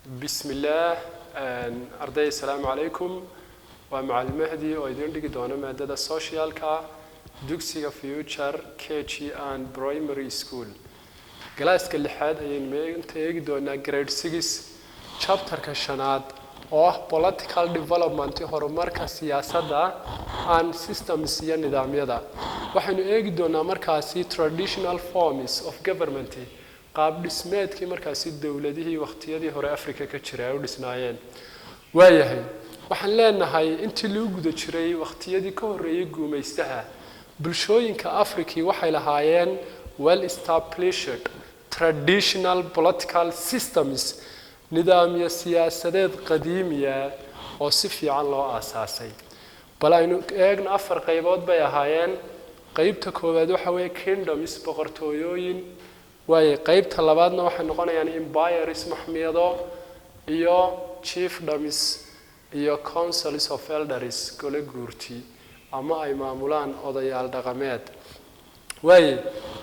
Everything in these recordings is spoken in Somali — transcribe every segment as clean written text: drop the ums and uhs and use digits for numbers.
بسم الله أرضي السلام عليكم ومع المهدي وإذن لقي دونا مادة السوشيال كا دوكسيغا فيوتشر كيتشي and برايمري سكول كلاس اللحاد أين ميغن تيجي دونا grade 6 chapter كشناد political development horumarka siyaasadda and systems iyo nidaamyada waxaynu eegi doonaa markaasi traditional forms of government qaab dhismeedkii markaasi dawladihii waqtiyadii hore Afrika ka jiray ay u dhisnaayeen waayahay waxaan leenahay intii lagu guda jiray waqtiyadii ka horeeyay guumaystaha bulshooyinka Afrika waxay lahaayeen well established traditional political systems nidaamyo siyaasadeed qadiimiya oo si fiican loo aasaasay bal aynu eegno afar qaybood bay ahaayeen qaybta koowaad waxa weeye kingdoms boqortooyooyin way qaybta labaadna waxay noqonayaan empires maxmiyado iyo chiefdoms iyo councils of elders gole guurti ama ay maamulaan odayaal dhaqameed way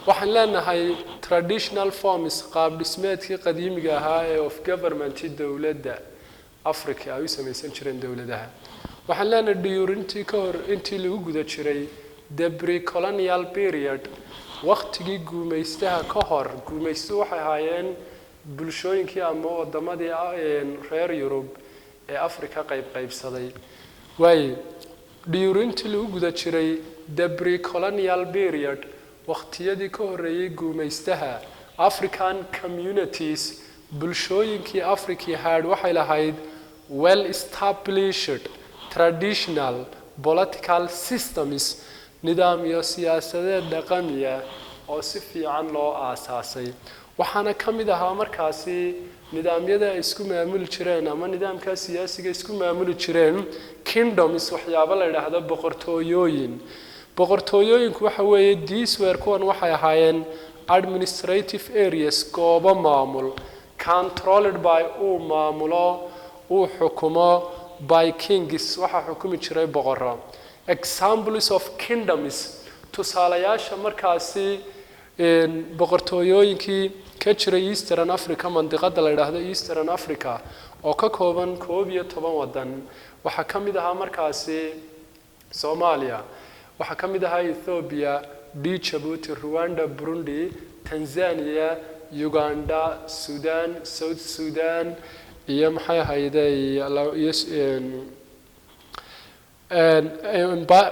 waxaan leenahay traditional forms qaab dhismeedkii qadiimiga ahaa ee of government dawladda Afrika ay u samaysan jireen dawladaha waxaan leenahay during ka hor intii lagu guda jiray the pre-colonial period waqtigii guumaystaha ka hor guumaystu waxay ahaayeen bulshooyinkii ama wadamadii reer Yurub ee Afrika qaybsaday way during lagu guda jiray the pre-colonial period waqtiyadii ka horeeyay guumaystaha African communities bulshooyinkii Afrika had waxay lahayd well established traditional political systems nidaamyo siyaasadeed dhaqamiya oo si fiican loo aasaasay waxaana kamid ahaa markaasi nidaamyada ay isku maamuli jireen ama nidaamka siyaasiga isku maamuli jireen kingdoms waxyaabo la yiraahdo boqortooyooyinku waxa weeye these were kuwan waxay ahaayeen administrative areas goobo maamul controlled by maamulo xukumo by kings waxa xukumi jiray boqorro examples of kingdoms tusaalayaasha markaasi boqortooyooyinkii ka jiray Eastern Africa mandiqada la yiraahdo Eastern Africa oo ka kooban 11 wadan waxa kamid ahaa markaasi Soomaaliya waxa kamid ahaa Ethiopia, Djibouti, Rwanda, Burundi, Tanzania, Uganda, Sudan, South Sudan iyo maxay ahayday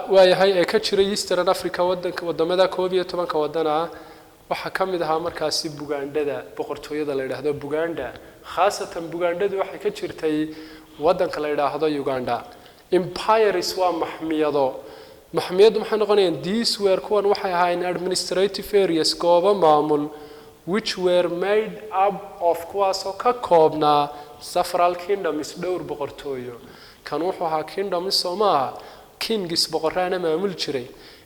waayahay ee ka jiray Eastern Africa wadamada 11 wadana waxa kamid ahaa markaasi Bugandada boqortooyada la yiraahdo Buganda khaasatan Bugandadu waxay ka jirtay wadanka la yiraahdo Uganda empires waa maxmiyado maxay noqonayaan these were kuwan waxay ahaayeen administrative areas goobo maamul which were made up of kuwaas oo ka koobnaa several kingdoms dhowr boqortooyo kan wuxuu ahaa kingdoms Soomaa kings boqorraana maamul jiray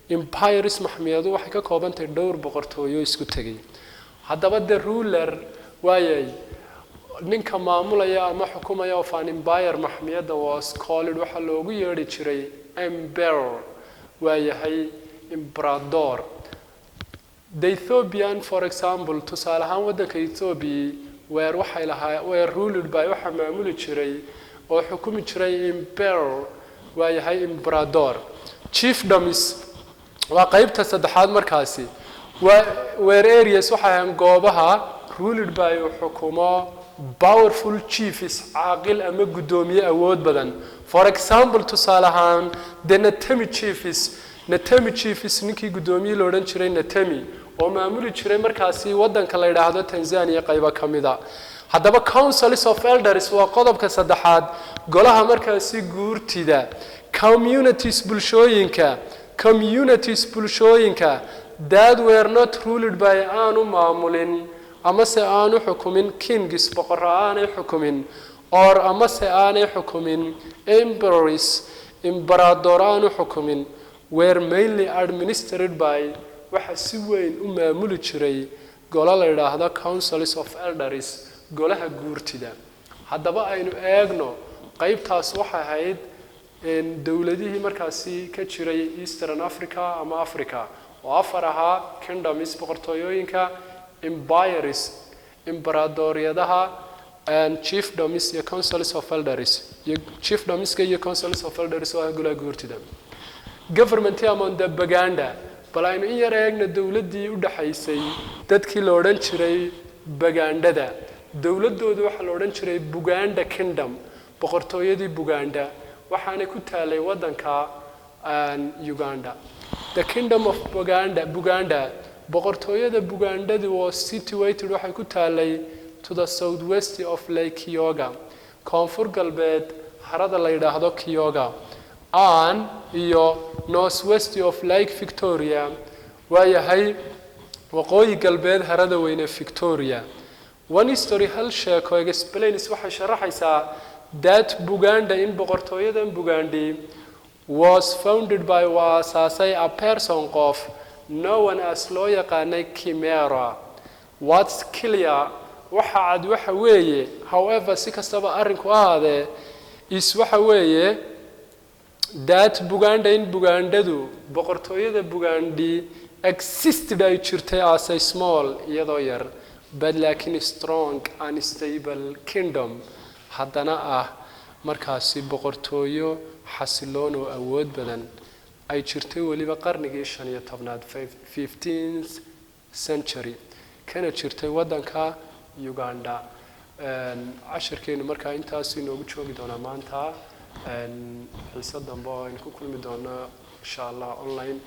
empires maxmiyadu waxay ka koobantahay dhowr boqortooyo isku tagay haddaba the ruler waayay ninka maamulaya ama xukumaya of an empire maxmiyada was called waxa loogu yeeri jiray emperor waayahay emperador the Ethiopian for example tusaalahaan wadanka Ethiopia were ruled by waxa maamuli jiray oo xukumi jiray emperor waayahay emperador chiefdoms waa qaybta saddexaad markaasi were areas waxa aan goobaha ruled by xukumo powerful chiefs caaqil ama gudoomiye awood badan for example tusaalahaan the Natemi chiefs ninkii gudoomiye loo oran jiray Natemi oo maamuli jiray markaasi wadanka la yiraahdo Tanzania qayba kamida haddaba councils of elders waa qodobka saddexaad golaha markaasi guurtida communities bulshooyinka that were not ruled by aanu maamulin ama se aanu xukumin kings boqorro aanay xukumin or ama se aanay xukumin emperors emperador aanu xukumin were mainly administered by waxa si weyn u maamuli jiray golo la yiraahdo councils of elders golaha guurtida haddaba aynu eegno qaybtaas waxa ahayd dawladihii markaasi ka jiray Eastern Africa ama Africa oo afar ahaa kingdoms boqortooyooyinka empires emperadoriyadaha and chiefdoms iyo councils of elders iyo chiefdomska iyo councils of elders waa golaha guurtida government among the Baganda bal aynu in yar eegna dawladii u dhaxaysay dadkii la oran jiray Bagandada dawladoodu waxa la oran jiray Buganda Kingdom boqortooyadii Buganda waxaana ku taalay wadanka Uganda the Kingdom of Buganda boqortooyada Bugandadu was situated waxay ku taalay to the southwest of Lake Kyoga koonfur galbeed harada la yiraahdo Kyoga and iyo northwest of Lake Victoria waayahay waqooyi galbeed harada weyne Victoria one history hal sheeko explains waxay sharaxaysaa that Buganda in boqortooyadan Bugandi was founded by waasasay a person of known as loo yaqaanay Chimera what's clear waxa cad waxa weeye however si kastaba arinku ahaade is waxa weeye that Buganda in Bugandadu boqortooyada Bugandi existed ay jirtay as a small iyadoo yar but laakiin strong and stable kingdom haddana ah markaasi boqortooyo xasiloon oo awood badan ay jirtay waliba qarnigii 15aad 15th century kana jirtay wadanka Uganda ashirkeenu markaa intaas inoogu joogi doona maanta xiisad dambe oo aan ku kulmi doono insha Allah online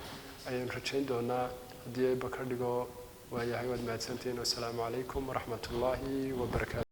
ayaan rajayn doonaa hadii ay bakar dhigo waayahay wad mahadsantiin assalaamu calaykum waraxmatullaahi wabarakaatuh